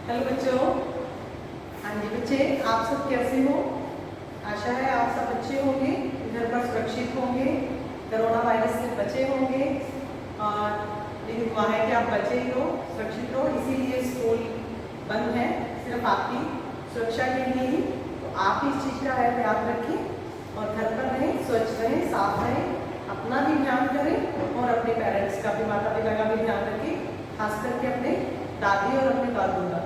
Hello बच्चों। हाँ जी बच्चे, आप सब कैसे हो? आशा है आप सब अच्छे होंगे, घर पर सुरक्षित होंगे, कोरोना वायरस से बचे होंगे और लेकिन दुआ है कि आप बचे ही रहो, सुरक्षित रहो। इसीलिए स्कूल बंद है, सिर्फ आपकी सुरक्षा के लिए ही। तो आप इस चीज़ का ध्यान रखें और घर पर रहें, स्वच्छ रहें, साफ रहें, अपना भी ध्यान करें और अपने पेरेंट्स का भी, माता पिता का भी ध्यान रखें, खास करके अपने दादी और अपने दादू का,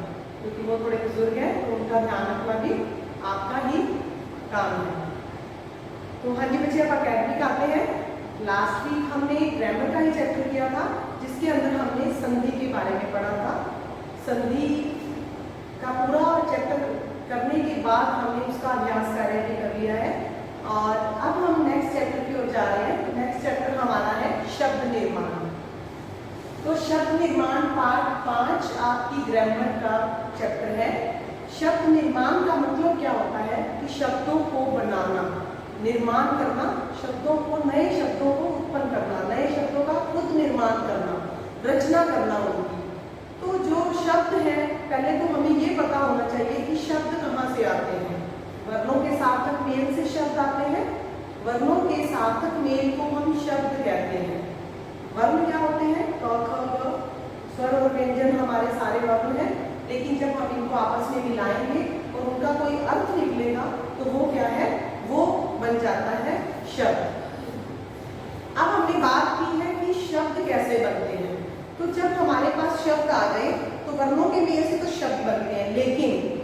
क्योंकि वो थोड़े बुजुर्ग हैं तो उनका ध्यान रखना भी आपका ही काम है। तो हाँ जी बच्चे, आप अकेडमिक आते हैं। लास्ट वीक हमने ग्रामर का ही चैप्टर किया था, जिसके अंदर हमने संधि के बारे में पढ़ा था। संधि का पूरा चैप्टर करने के बाद हमने उसका अभ्यास कार्य भी कर लिया है और अब हम नेक्स्ट चैप्टर की ओर जा रहे हैं। नेक्स्ट चैप्टर हमारा है शब्द निर्माण। तो शब्द निर्माण पार्ट 5 आपकी ग्रामर का चैप्टर है। शब्द निर्माण का मतलब क्या होता है कि शब्दों को बनाना, निर्माण करना, शब्दों को, नए शब्दों को उत्पन्न करना, नए शब्दों का खुद निर्माण करना, रचना करना उनकी। तो जो शब्द है, पहले तो हमें ये पता होना चाहिए कि शब्द कहाँ से आते हैं। वर्णों के सार्थक मेल से शब्द आते हैं। वर्णों के सार्थक मेल को हम शब्द कहते हैं। वर्ण क्या होते हैं? क, ख, ग, स्वर और व्यंजन हमारे सारे वर्ण हैं, लेकिन जब हम इनको आपस में मिलाएंगे और उनका कोई अर्थ निकलेगा तो वो क्या है? वो बन जाता है शब्द। अब हमने बात की है कि शब्द कैसे बनते हैं। तो जब हमारे पास शब्द आ गए तो वर्णों के मेल से तो शब्द बनते हैं, लेकिन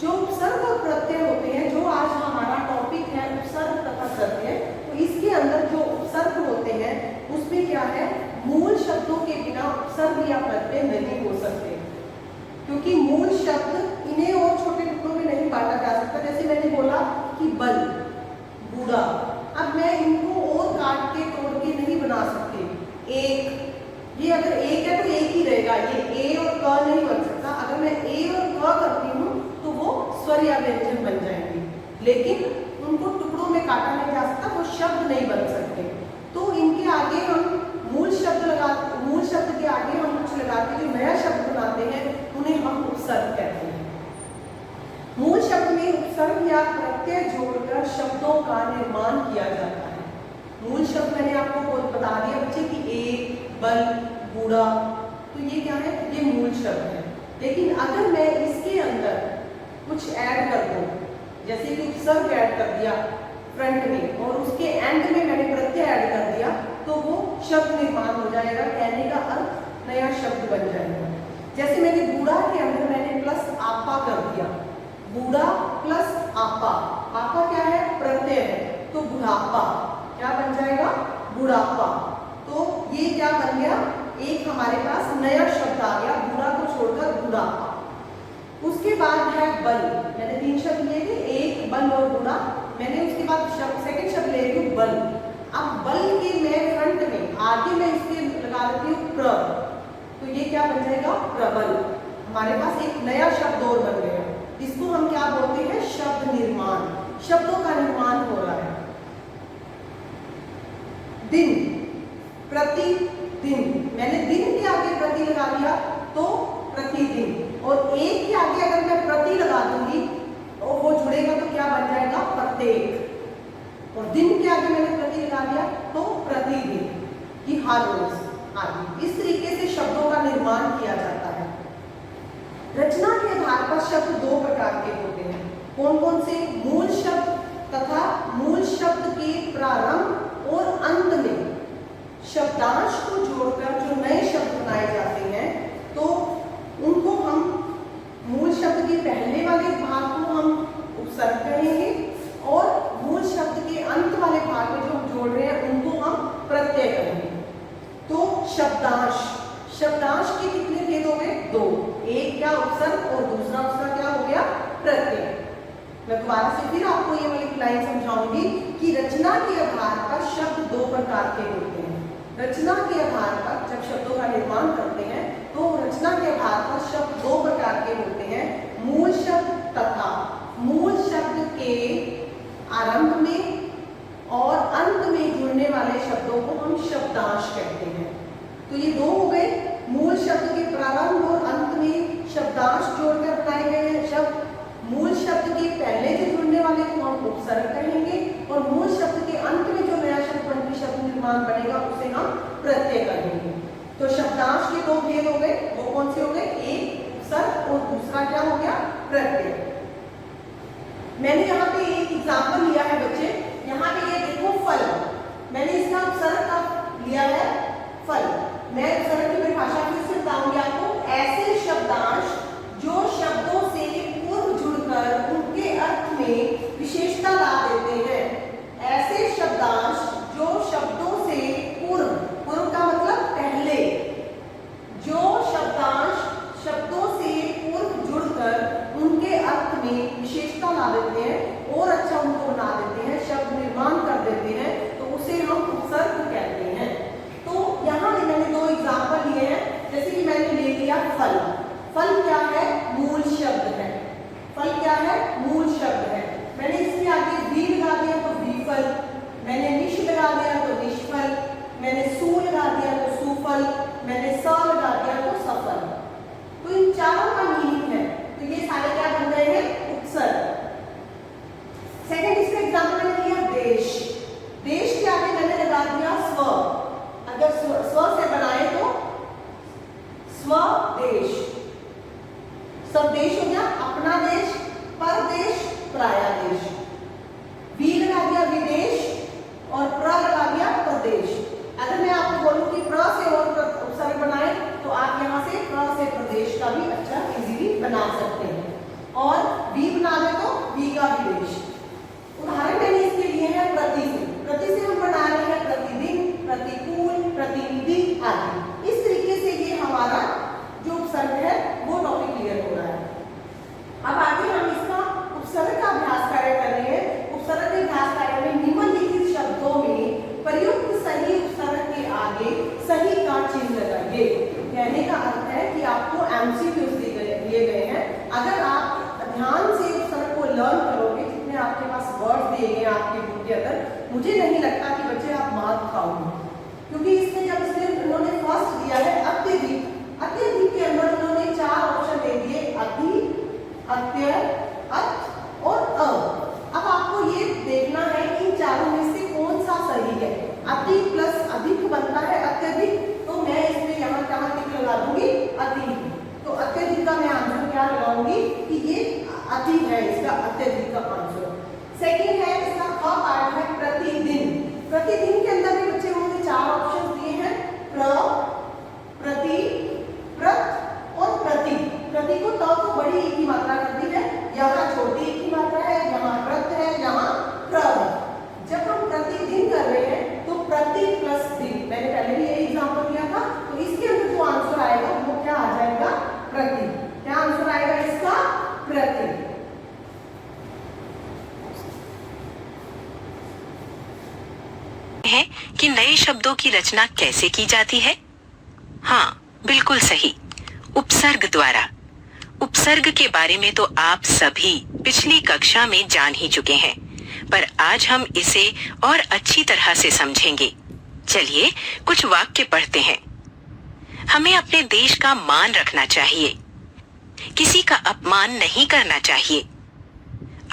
जो उपसर्ग और प्रत्यय होते हैं, जो आज हमारा टॉपिक है उपसर्ग तथा प्रत्यय, तो इसके अंदर जो उपसर्ग होते हैं उसमें क्या है? मूल शब्दों के बिना उपसर्ग या प्रत्यय नहीं हो सकते, क्योंकि मूल शब्द इन्हें और छोटे टुकड़ों में नहीं बांटा जा सकता। जैसे मैंने बोला कि बल, बूढ़ा, अब मैं इनको और काट के तोड़ के नहीं बना सकते। एक, ये अगर एक है तो एक ही रहेगा, ये ए और क नहीं बन सकता। अगर मैं ए और क करती हूँ तो वो स्वर या व्यंजन बन जाएंगे, लेकिन उनको टुकड़ों में काटा नहीं जा सकता, वो शब्द नहीं बन सकते। तो इनके आगे हम मूल शब्द के आगे हम कुछ लगा के जो नया शब्द बनाते हैं उन्हें हम उपसर्ग कहते हैं। मूल शब्द में उपसर्ग या प्रत्यय जोड़कर शब्दों का निर्माण किया जाता है। मूल शब्द मैंने आपको बता दिया बच्चे कि एक, बल, बूढ़ा, तो ये क्या है? ये मूल शब्द है। लेकिन अगर मैं इसके अंदर कुछ ऐड कर दूं, जैसे कि उपसर्ग ऐड कर दिया फ्रंट में और उसके एंड में मैंने प्रत्यय ऐड कर दिया, तो वो शब्द निर्माण हो जाएगा। कहने का अर्थ नया शब्द बन जाएगा। जैसे मैंने बूढ़ा के अंदर मैंने प्लस आपा कर दिया, बूढ़ा प्लस आपा, आपा क्या है? प्रत्यय है, तो बुढ़ापा क्या बन जाएगा? बुढ़ापा। तो ये क्या बन गया? एक हमारे पास नया शब्द आ गया, बूढ़ा को छोड़कर बुढ़ापा। उसके बाद है बल। मैंने 3 शब्द लिए थे, एक, बल और बूढ़ा। मैंने उसके बाद सेकंड शब्द ले रही हूँ बल। अब बल के मैं फ्रंट में आगे मैं इसके लगा देती हूँ प्र, तो ये क्या बन जाएगा? प्रबल। हमारे पास एक नया शब्द और बन गया। इसको हम क्या बोलते हैं? शब्द निर्माण। शब्दों का निर्माण हो रहा है। दिन, प्रतिदिन, मैंने दिन के आगे प्रति लगा दिया तो प्रतिदिन, और एक के आगे अगर मैं प्रति लगा दूंगी और वो जुड़ेगा तो क्या बन जाएगा? प्रत्येक। और दिन के आगे मैंने प्रति लगा दिया तो प्रतिदिन, कि हर रोज आदि। इस तरीके से शब्दों का निर्माण किया जाता है। रचना के आधार पर शब्द 2 प्रकार के होते हैं। कौन कौन से? मूल शब्द तथा मूल शब्द के प्रारंभ और अंत में शब्दांश को जोड़कर जो नए शब्द बनाए जाते हैं, तो उनको हम मूल शब्द के पहले वाले भाग को हम उपसर्ग कहेंगे और मूल शब्द के अंत वाले भाग में जो हम जोड़ रहे हैं उनको हम प्रत्यय कहेंगे। तो शब्दांश, शब्दांश के कितने भेद हो गए? 2। एक क्या? उपसर्ग, और दूसरा उसका क्या हो गया? प्रत्यय। मैं दोबारा से फिर आपको ये वाली लाइन समझाऊंगी कि रचना के आधार पर शब्द 2 प्रकार के होते हैं। रचना के आधार पर जब शब्दों का निर्माण करते हैं तो रचना के आधार पर शब्द 2 प्रकार के होते हैं। मूल शब्द तथा मूल शब्द के आरंभ में और अंत में जुड़ने वाले शब्दों को हम शब्दांश कहते हैं। तो ये 2 हो गए। मूल शब्द के प्रारंभ और अंत में शब्दांश जोड़ को हम उपसर्ग कहेंगे, और मूल शब्द के अंत में जो नया शब्द निर्माण बनेगा उसे हम प्रत्यय कहेंगे। तो शब्दांश के दो भेद हो गए, वो कौन से हो गए? एक उपसर्ग और दूसरा क्या हो गया? प्रत्यय। मैंने यहाँ पे एक एग्जाम्पल लिया है बच्चे, यहाँ पे ये देखो फल, मैंने इसका उपसर्ग का लिया है फल। मैं उपसर्ग की परिभाषा फिर से बताऊंगी आपको। ऐसे शब्दांश जो शब्दों से पूर्व जुड़कर उनके अर्थ में विशेषता ला देते हैं। ऐसे शब्दांश जो शब्दों से पूर्व का मतलब पहले, जो शब्दांश शब्दों से पूर्व जुड़कर उनके अर्थ में विशेषता ला देते हैं और अच्छा उनको बना देते हैं, शब्द निर्माण कर देते हैं, तो उसे हम उपसर्ग कहते हैं। तो यहाँ मैंने दो एग्जाम्पल लिए हैं, जैसे कि मैंने ले लिया फल। फल क्या है? मूल शब्द है। फल क्या है? मूल शब्द है। मैंने इसके आगे वी लगा दिया तो विफल, मैंने निश लगा दिया तो निष्फल, मैंने सू लगा दिया तो सुफल, मैंने स लगा दिया तो सफल। तो इन चारों का मीनिंग है, तो ये सारे क्या बन गए हैं? उपसर्ग। सेकंड इसका एग्जांपल मैंने लिया देश। देश के आगे मैंने लगा दिया स्व। अगर स्व से बनाए तो स्वदेश। स्वदेश हो गया अपना देश, परदेश, पराया देश। वी लगा दिया विदेश और प्र लगा दिया प्रदेश। अगर मैं आपको बोलूं कि प्र से और उपसर्ग बनाए तो आप यहाँ से प्र से प्रदेश का भी अच्छा इजीली बना सकते हैं, और वी बना दे तो वी का विदेश। उदाहरण मैंने इसके लिए है प्रति से। प्रति से हम बना रहे हैं प्रतिदिन, प्रतिकूल, प्रतिनिधि आदि। इस तरीके से ये हमारा जो उपसर्ग है वो टॉपिक क्लियर हो रहा है। अब आगे हम इसका उपसर्ग का अभ्यास कार्य कर रहे हैं। उपसर्ग के अभ्यास कार्य में निम्नलिखित शब्दों में प्रयुक्त सही उपसर्ग के आगे सही का चिन्ह लगाइए। कहने का अर्थ है कि आपको एमसीक्यूज दिए गए हैं। अगर आप ध्यान से उपसर्ग को लर्न करोगे, जितने आपके पास वर्ड दिए गए आपके बुक के अंदर, मुझे नहीं लगता कि बच्चे आप मार्क खाओगे, क्योंकि इसमें जब इसलिए उन्होंने फर्स्ट दिया है अत्यधिक। अत्यधिक के अंदर उन्होंने 4 ऑप्शन दे दिए, अति, अत्यय, अत और अ। अब आपको ये देखना है कि इन चारों में से कौन सा सही है। अति प्लस अधिक बनता है अत्यधिक, तो मैं इसमें यहाँ कहाँ टिक लगा दूंगी? अति। तो अत्यधिक का मैं आंसर क्या लगाऊंगी कि ये अति है, इसका अत्यधिक का आंसर। सेकंड है इसका ख पार्ट है प्रतिदिन। प्रतिदिन के अंदर भी बच्चे उन्होंने 4 ऑप्शन दिए हैं, प्र, प्रति, प्रत और प्रति। प्रति को तो बड़ी एक ही मात्रा कर दी है, यहाँ छोटी एक ही मात्रा है, यहाँ प्रत है, यहाँ प्र है। जब हम प्रतिदिन कर रहे हैं तो प्रति प्लस दिन, मैंने पहले भी यही एग्जांपल दिया था, तो इसके अंदर जो आंसर आएगा वो क्या आ जाएगा? प्रति। क्या आंसर आएगा इसका? प्रति। है कि नए शब्दों की रचना कैसे की जाती है? हाँ, बिल्कुल सही, उपसर्ग द्वारा। उपसर्ग के बारे में तो आप सभी पिछली कक्षा में जान ही चुके हैं, पर आज हम इसे और अच्छी तरह से समझेंगे। चलिए कुछ वाक्य पढ़ते हैं। हमें अपने देश का मान रखना चाहिए, किसी का अपमान नहीं करना चाहिए।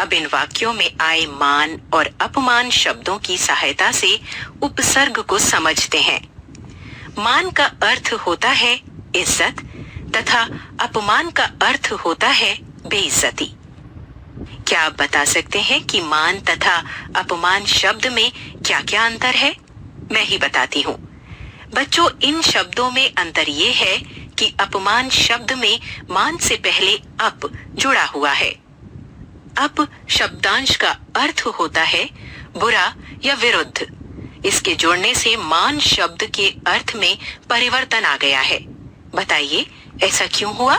अब इन वाक्यों में आए मान और अपमान शब्दों की सहायता से उपसर्ग को समझते हैं। मान का अर्थ होता है इज्जत तथा अपमान का अर्थ होता है बेइज्जती। क्या आप बता सकते हैं कि मान तथा अपमान शब्द में क्या क्या अंतर है? मैं ही बताती हूँ। बच्चों, इन शब्दों में अंतर ये है कि अपमान शब्द में मान से पहले अप जुड़ा हुआ है। अप शब्दांश का अर्थ होता है बुरा या विरुद्ध। इसके जुड़ने से मान शब्द के अर्थ में परिवर्तन आ गया है। बताइए ऐसा क्यों हुआ?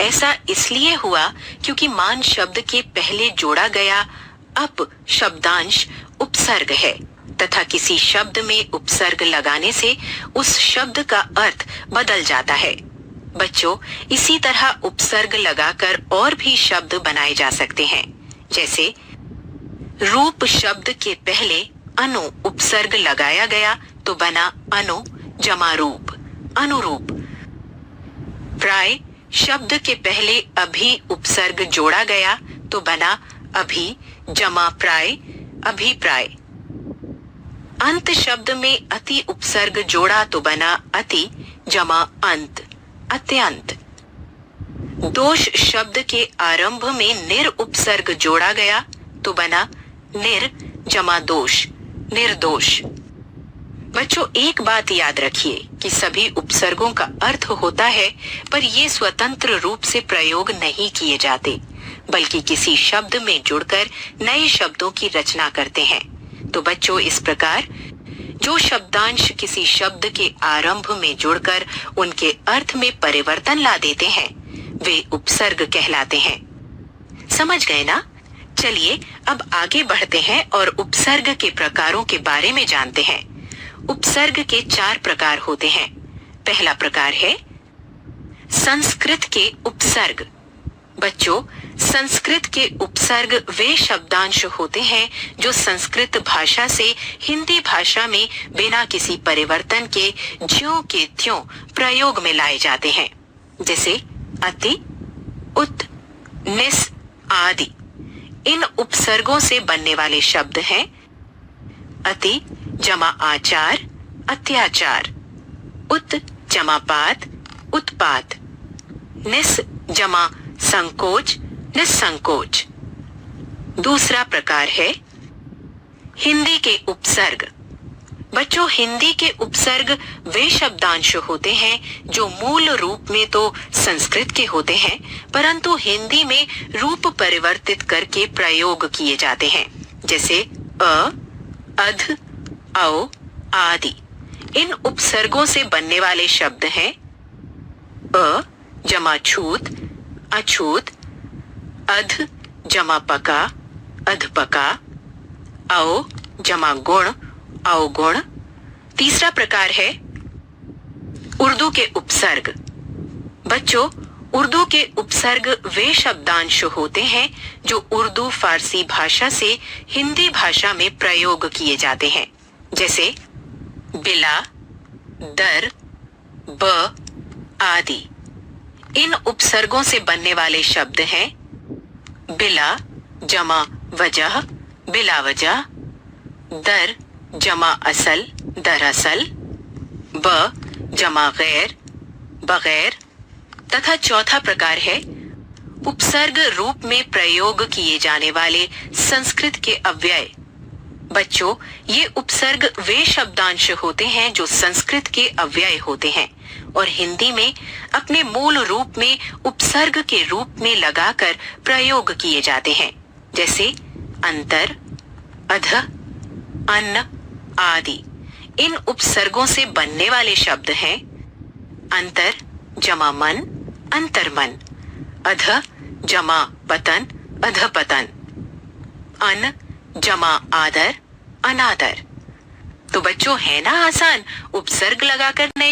ऐसा इसलिए हुआ क्योंकि मान शब्द के पहले जोड़ा गया अप शब्दांश उपसर्ग है तथा किसी शब्द में उपसर्ग लगाने से उस शब्द का अर्थ बदल जाता है। बच्चों, इसी तरह उपसर्ग लगाकर और भी शब्द बनाए जा सकते हैं। जैसे रूप शब्द के पहले अनु उपसर्ग लगाया गया तो बना अनु जमा रूप, अनुरूप। प्राय शब्द के पहले अभी उपसर्ग जोड़ा गया तो बना अभी जमा प्राय अभिप्राय। अंत शब्द में अति उपसर्ग जोड़ा तो बना अति जमा अंत अत्यंत। दोष शब्द के आरंभ में निर उपसर्ग जोड़ा गया तो बना निर जमा दोष निर्दोष। बच्चों, एक बात याद रखिए कि सभी उपसर्गों का अर्थ होता है, पर ये स्वतंत्र रूप से प्रयोग नहीं किए जाते, बल्कि किसी शब्द में जुड़कर नए शब्दों की रचना करते हैं। तो बच्चों, इस प्रकार जो शब्दांश किसी शब्द के आरंभ में जुड़कर उनके अर्थ में परिवर्तन ला देते हैं, वे उपसर्ग कहलाते हैं। समझ गए ना? चलिए अब आगे बढ़ते हैं और उपसर्ग के प्रकारों के बारे में जानते हैं। उपसर्ग के 4 प्रकार होते हैं। पहला प्रकार है संस्कृत के उपसर्ग। बच्चों, संस्कृत के उपसर्ग वे शब्दांश होते हैं जो संस्कृत भाषा से हिंदी भाषा में बिना किसी परिवर्तन के ज्यों के त्यों प्रयोग में लाए जाते हैं, जैसे अति, उत, निस आदि। इन उपसर्गों से बनने वाले शब्द हैं अति जमा आचार अत्याचार, उत जमा पात उत्पात, निस जमा संकोच निस्संकोच। दूसरा प्रकार है हिंदी के उपसर्ग। बच्चों, हिंदी के उपसर्ग वे शब्दांश होते हैं जो मूल रूप में तो संस्कृत के होते हैं, परंतु हिंदी में रूप परिवर्तित करके प्रयोग किए जाते हैं, जैसे अ, अध, औ आदि। इन उपसर्गों से बनने वाले शब्द हैं अ जमा छूत अछूत, अध जमा पका अधपका, औ जमा गुण अवगुण। तीसरा प्रकार है उर्दू के उपसर्ग। बच्चों, उर्दू के उपसर्ग वे शब्दांश होते हैं जो उर्दू फारसी भाषा से हिंदी भाषा में प्रयोग किए जाते हैं, जैसे बिला, दर, ब आदि। इन उपसर्गों से बनने वाले शब्द हैं बिला जमा वजह बिला वजह, दर जमा असल दरअसल, ब जमा गैर बगैर। तथा चौथा प्रकार है उपसर्ग रूप में प्रयोग किए जाने वाले संस्कृत के अव्यय। बच्चों, ये उपसर्ग वे शब्दांश होते हैं जो संस्कृत के अव्यय होते हैं और हिंदी में अपने मूल रूप में उपसर्ग के रूप में लगाकर प्रयोग किए जाते हैं, जैसे अंतर, अध, अन्न आदि। इन उपसर्गों से बनने वाले शब्द हैं अंतर जमा मन अंतर्मन, अध जमा पतन अधपतन, अन जमा आदर अनादर। तो बच्चों, है ना आसान उपसर्ग लगाकर नए